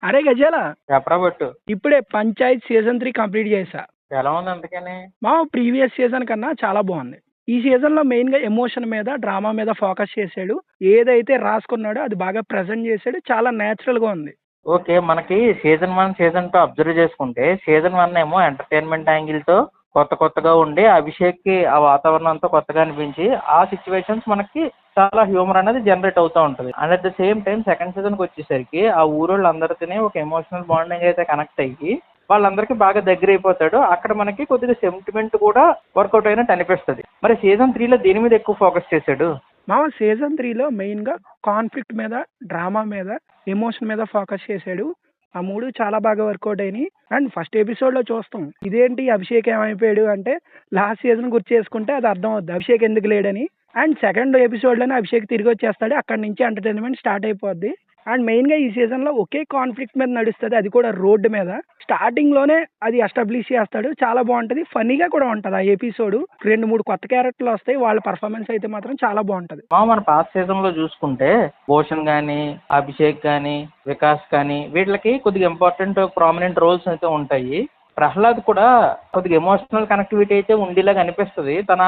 అరే గజాల, చెప్పరా బట్టు. ఇప్పుడే పంచాయత్ సీజన్ 3 కంప్లీట్ చేశా. ఎలా ఉంది అందుకని? మా ప్రీవియస్ సీజన్ కన్నా చాలా బాగుంది. ఈ సీజన్లో మెయిన్గా ఎమోషన్ మీద, డ్రామా మీద ఫోకస్ చేశాడు. ఏదైతే రాసుకున్నాడో అది బాగా ప్రజెంట్ చేశాడు. చాలా న్యాచురల్గా ఉంది. ఓకే, మనకి సీజన్ 1 సీజన్ 2 అబ్జర్వ్ చేసుకుంటే సీజన్ 1 ఏమో ఎంటర్టైన్మెంట్ యాంగిల్తో కొత్తగా ఉండి అభిషేక్కి ఆ వాతావరణం అంతా కొత్తగా అనిపించి ఆ సిచ్యువేషన్స్ మనకి చాలా హ్యూమర్ అనేది జనరేట్ అవుతూ ఉంటుంది. And at the same time second సీజన్కి వచ్చేసరికి ఆ ఊరోళ్ళందరితోనే ఒక ఎమోషనల్ బాండింగ్ అయితే కనెక్ట్ అయ్యి వాళ్ళందరికీ బాగా దగ్గర అయిపోతాడు. అక్కడ మనకి కొద్దిగా సెంటిమెంట్ కూడా వర్కౌట్ అయినట్టు అనిపిస్తుంది. మరి సీజన్ 3లో దేని మీద ఎక్కువ ఫోకస్ చేశాడు? సీజన్ 3లో మెయిన్గా కాన్ఫ్లిక్ట్ మీద, డ్రామా మీద, ఎమోషన్ మీద ఫోకస్ చేశాడు. ఆ మూడు చాలా బాగా వర్కౌట్ అయినాయి. అండ్ ఫస్ట్ ఎపిసోడ్లో చూస్తాం ఇదేంటి అభిషేక్ ఏమైపోయాడు అంటే లాస్ట్ సీజన్ గుర్తు చేసుకుంటే అది అర్థం అవుద్ది అభిషేక్ ఎందుకు లేడని. అండ్ సెకండ్ ఎపిసోడ్లోనే అభిషేక్ తిరిగి వచ్చేస్తాడు. అక్కడి నుంచి ఎంటర్టైన్మెంట్ స్టార్ట్ అయిపోద్ది. అండ్ మెయిన్గా ఈ సీజన్లో ఒకే కాన్ఫ్లిక్ట్ మీద నడుస్తుంది, అది కూడా రోడ్డు మీద. స్టార్టింగ్లోనే అది ఎస్టాబ్లిష్ చేస్తాడు. చాలా బాగుంటుంది, ఫన్నీగా కూడా ఉంటుంది. ఆ ఎపిసోడ్ 2-3 కొత్త క్యారెక్టర్లు వస్తాయి. వాళ్ళ పర్ఫార్మెన్స్ అయితే మాత్రం చాలా బాగుంటుంది. మన పాత సీజన్లో చూసుకుంటే భూషణ్ కానీ, అభిషేక్ కానీ, వికాస్ కానీ వీళ్ళకి కొద్దిగా ఇంపార్టెంట్ ప్రామినెంట్ రోల్స్ అయితే ఉంటాయి. ప్రహ్లాద్ కూడా కొద్దిగా ఎమోషనల్ కనెక్టివిటీ అయితే ఉండేలాగా అనిపిస్తుంది. తన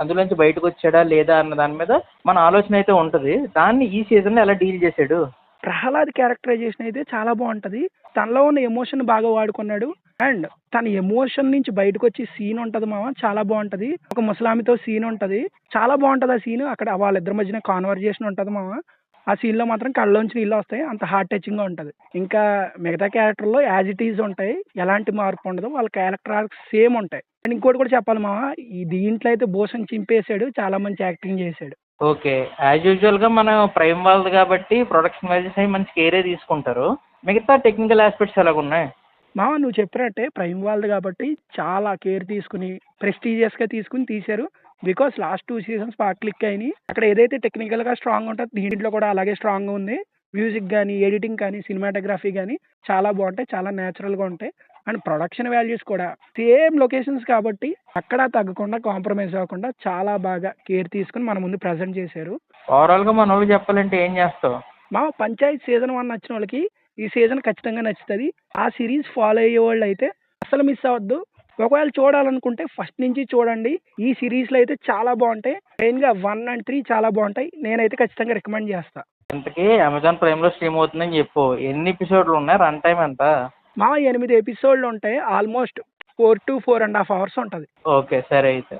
అందులోంచి బయటకు వచ్చాడా లేదా అన్న దాని మీద మన ఆలోచన అయితే ఉంటుంది. దాన్ని ఈ సీజన్లో ఎలా డీల్ చేశాడు? ప్రహ్లాద్ క్యారెక్టరైజేషన్ అయితే చాలా బాగుంటుంది. తనలో ఉన్న ఎమోషన్ బాగా వాడుకున్నాడు. అండ్ తన ఎమోషన్ నుంచి బయటకు వచ్చి సీన్ ఉంటుంది మామ, చాలా బాగుంటుంది. ఒక ముసలామితో సీన్ ఉంటుంది, చాలా బాగుంటుంది. ఆ సీన్ అక్కడ వాళ్ళిద్దరి మధ్యన కాన్వర్జేషన్ ఉంటుంది మామ. ఆ సీన్లో మాత్రం కళ్ళలోంచి నీళ్ళు వస్తాయి, అంత హార్ట్ టచింగ్గా ఉంటుంది. ఇంకా మిగతా క్యారెక్టర్లో యాజ్ ఇట్ ఈజ్ ఉంటాయి, ఎలాంటి మార్పు ఉండదు. వాళ్ళ క్యారెక్టర్ ఆర్క్స్ సేమ్ ఉంటాయి. అండ్ ఇంకోటి కూడా చెప్పాలి మామ, ఈ దీంట్లో అయితే భూషణ్ చింపేశాడు, చాలా మంచి యాక్టింగ్ చేశాడు. ఓకే, యాజ్ యూజువల్గా మనం ప్రైమ్ వాళ్ళది కాబట్టి ప్రొడక్షన్ వాల్యూస్ అవి మంచి కేరే తీసుకుంటారు. మిగతా టెక్నికల్ ఆస్పెక్ట్స్ ఎలాగున్నాయి? మామ నువ్వు చెప్పినట్టే ప్రైమ్ వాళ్ళది కాబట్టి చాలా కేర్ తీసుకుని ప్రెస్టీజియస్గా తీసుకుని తీశారు. బికాస్ లాస్ట్ 2 సీజన్స్ బాగా క్లిక్ అయినాయి. అక్కడ ఏదైతే టెక్నికల్గా స్ట్రాంగ్ ఉంటుందో దీంట్లో కూడా అలాగే స్ట్రాంగ్గా ఉంది. మ్యూజిక్ కానీ, ఎడిటింగ్ కానీ, సినిమాటోగ్రఫీ కానీ చాలా బాగుంటాయి, చాలా న్యాచురల్గా ఉంటాయి. అండ్ ప్రొడక్షన్ వాల్యూస్ కూడా సేమ్ లొకేషన్స్ కాబట్టి అక్కడ తగ్గకుండా, కాంప్రమైజ్ అవ్వకుండా చాలా బాగా కేర్ తీసుకుని మన ముందు ప్రజెంట్ చేశారు. ఓవరాల్గా మన వాళ్ళు చెప్పాలంటే ఏం చేస్తావు? మా పంచాయత్ సీజన్ 1 నచ్చిన వాళ్ళకి ఈ సీజన్ ఖచ్చితంగా నచ్చుతుంది. ఆ సిరీస్ ఫాలో అయ్యే వాళ్ళు అయితే అసలు మిస్ అవ్వద్దు. ఒకవేళ చూడాలనుకుంటే ఫస్ట్ నుంచి చూడండి. ఈ సిరీస్లో అయితే చాలా బాగుంటాయి. మెయిన్గా 1 and 3 చాలా బాగుంటాయి. నేనైతే ఖచ్చితంగా రికమెండ్ చేస్తా. ఇంతకీ అమెజాన్ ప్రైమ్లో స్ట్రీమ్ అవుతుందని చెప్పు. ఎన్ని ఎపిసోడ్లు ఉన్నాయి? రన్ టైం ఎంత? 8 ఎపిసోడ్లు ఉంటాయి. ఆల్మోస్ట్ 4 to 4.5 hours ఉంటుంది. ఓకే, సరే అయితే.